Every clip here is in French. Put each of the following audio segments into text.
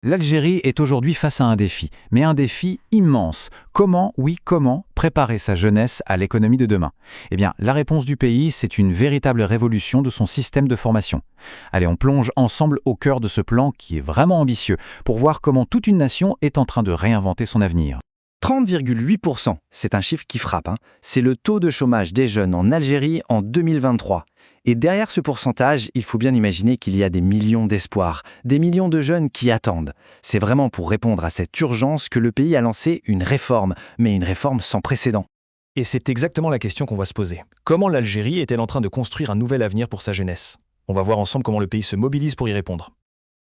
L'Algérie est aujourd'hui face à un défi, mais un défi immense. Comment préparer sa jeunesse à l'économie de demain? Eh bien, la réponse du pays, c'est une véritable révolution de son système de formation. Allez, on plonge ensemble au cœur de ce plan qui est vraiment ambitieux, pour voir comment toute une nation est en train de réinventer son avenir. 30,8%, c'est un chiffre qui frappe, hein. C'est le taux de chômage des jeunes en Algérie en 2023. Et derrière ce pourcentage, il faut bien imaginer qu'il y a des millions d'espoirs, des millions de jeunes qui attendent. C'est vraiment pour répondre à cette urgence que le pays a lancé une réforme, mais une réforme sans précédent. Et c'est exactement la question qu'on va se poser. Comment l'Algérie est-elle en train de construire un nouvel avenir pour sa jeunesse? On va voir ensemble comment le pays se mobilise pour y répondre.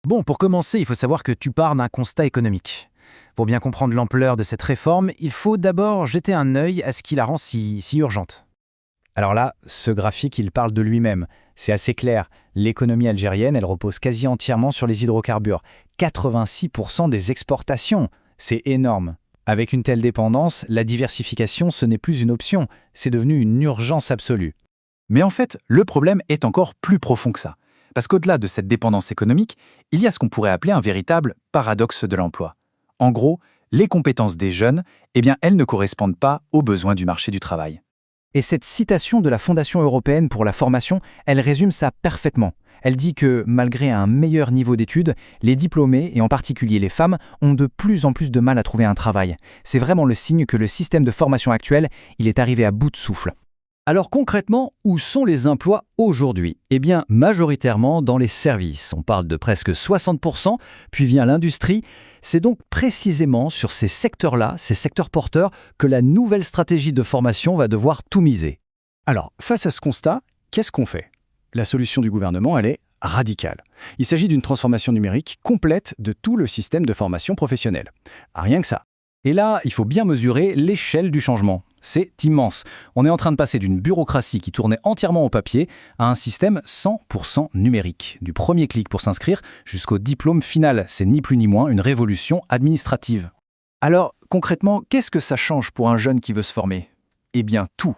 Bon, pour commencer, il faut savoir que tu pars d'un constat économique. Pour bien comprendre l'ampleur de cette réforme, il faut d'abord jeter un œil à ce qui la rend si urgente. Alors là, ce graphique, il parle de lui-même. C'est assez clair. L'économie algérienne, elle repose quasi entièrement sur les hydrocarbures. 86% des exportations, c'est énorme. Avec une telle dépendance, la diversification, ce n'est plus une option, c'est devenu une urgence absolue. Mais en fait, le problème est encore plus profond que ça. Parce qu'au-delà de cette dépendance économique, il y a ce qu'on pourrait appeler un véritable paradoxe de l'emploi. En gros, les compétences des jeunes, elles ne correspondent pas aux besoins du marché du travail. Et cette citation de la Fondation européenne pour la formation, elle résume ça parfaitement. Elle dit que, malgré un meilleur niveau d'études, les diplômés, et en particulier les femmes, ont de plus en plus de mal à trouver un travail. C'est vraiment le signe que le système de formation actuel, il est arrivé à bout de souffle. Alors concrètement, où sont les emplois aujourd'hui? Eh bien, majoritairement dans les services. On parle de presque 60%, puis vient l'industrie. C'est donc précisément sur ces secteurs-là, ces secteurs porteurs, que la nouvelle stratégie de formation va devoir tout miser. Alors, face à ce constat, qu'est-ce qu'on fait? La solution du gouvernement, elle est radicale. Il s'agit d'une transformation numérique complète de tout le système de formation professionnelle. Rien que ça. Et là, il faut bien mesurer l'échelle du changement. C'est immense. On est en train de passer d'une bureaucratie qui tournait entièrement au papier à un système 100% numérique. Du premier clic pour s'inscrire jusqu'au diplôme final. C'est ni plus ni moins une révolution administrative. Alors, concrètement, qu'est-ce que ça change pour un jeune qui veut se former? Eh bien, tout.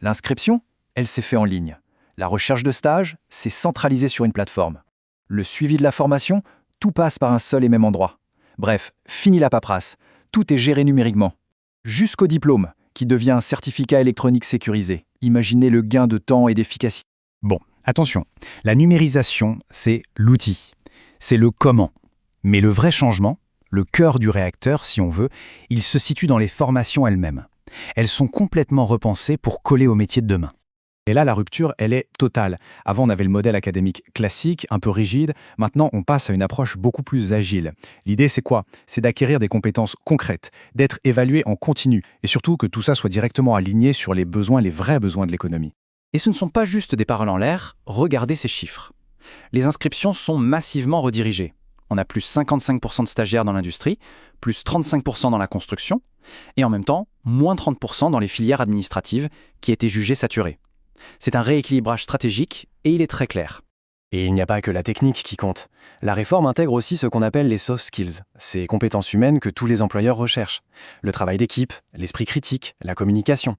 L'inscription, elle s'est faite en ligne. La recherche de stage, c'est centralisé sur une plateforme. Le suivi de la formation, tout passe par un seul et même endroit. Bref, fini la paperasse. Tout est géré numériquement. Jusqu'au diplôme, qui devient un certificat électronique sécurisé. Imaginez le gain de temps et d'efficacité. Bon, attention, la numérisation, c'est l'outil, c'est le comment. Mais le vrai changement, le cœur du réacteur si on veut, il se situe dans les formations elles-mêmes. Elles sont complètement repensées pour coller au métier de demain. Et là, la rupture, elle est totale. Avant, on avait le modèle académique classique, un peu rigide. Maintenant, on passe à une approche beaucoup plus agile. L'idée, c'est quoi? C'est d'acquérir des compétences concrètes, d'être évalué en continu, et surtout que tout ça soit directement aligné sur les besoins, les vrais besoins de l'économie. Et ce ne sont pas juste des paroles en l'air, regardez ces chiffres. Les inscriptions sont massivement redirigées. On a plus 55% de stagiaires dans l'industrie, plus 35% dans la construction, et en même temps, moins 30% dans les filières administratives qui étaient jugées saturées. C'est un rééquilibrage stratégique et il est très clair. Et il n'y a pas que la technique qui compte. La réforme intègre aussi ce qu'on appelle les soft skills, ces compétences humaines que tous les employeurs recherchent. Le travail d'équipe, l'esprit critique, la communication.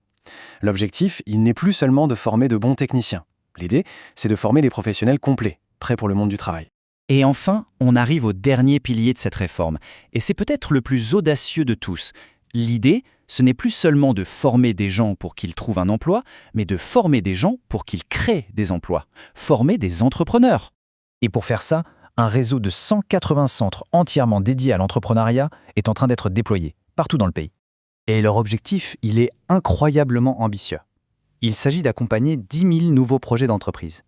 L'objectif, il n'est plus seulement de former de bons techniciens. L'idée, c'est de former des professionnels complets, prêts pour le monde du travail. Et enfin, on arrive au dernier pilier de cette réforme. Et c'est peut-être le plus audacieux de tous. L'idée, ce n'est plus seulement de former des gens pour qu'ils trouvent un emploi, mais de former des gens pour qu'ils créent des emplois, former des entrepreneurs. Et pour faire ça, un réseau de 180 centres entièrement dédiés à l'entrepreneuriat est en train d'être déployé partout dans le pays. Et leur objectif, il est incroyablement ambitieux. Il s'agit d'accompagner 10 000 nouveaux projets d'entreprise.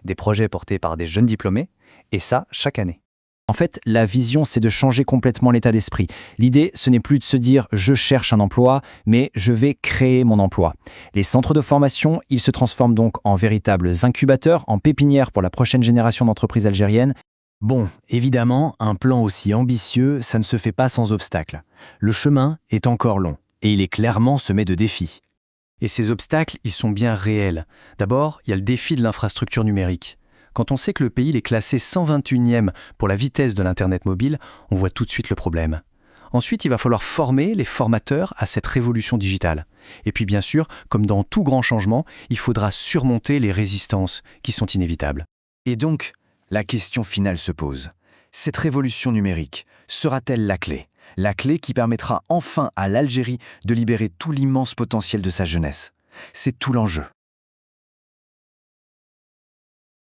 Des projets portés par des jeunes diplômés, et ça chaque année. En fait, la vision, c'est de changer complètement l'état d'esprit. L'idée, ce n'est plus de se dire « je cherche un emploi », mais « je vais créer mon emploi ». Les centres de formation, ils se transforment donc en véritables incubateurs, en pépinières pour la prochaine génération d'entreprises algériennes. Bon, évidemment, un plan aussi ambitieux, ça ne se fait pas sans obstacles. Le chemin est encore long, et il est clairement semé de défis. Et ces obstacles, ils sont bien réels. D'abord, il y a le défi de l'infrastructure numérique. Quand on sait que le pays est classé 121e pour la vitesse de l'Internet mobile, on voit tout de suite le problème. Ensuite, il va falloir former les formateurs à cette révolution digitale. Et puis bien sûr, comme dans tout grand changement, il faudra surmonter les résistances qui sont inévitables. Et donc, la question finale se pose. Cette révolution numérique sera-t-elle la clé? La clé qui permettra enfin à l'Algérie de libérer tout l'immense potentiel de sa jeunesse. C'est tout l'enjeu.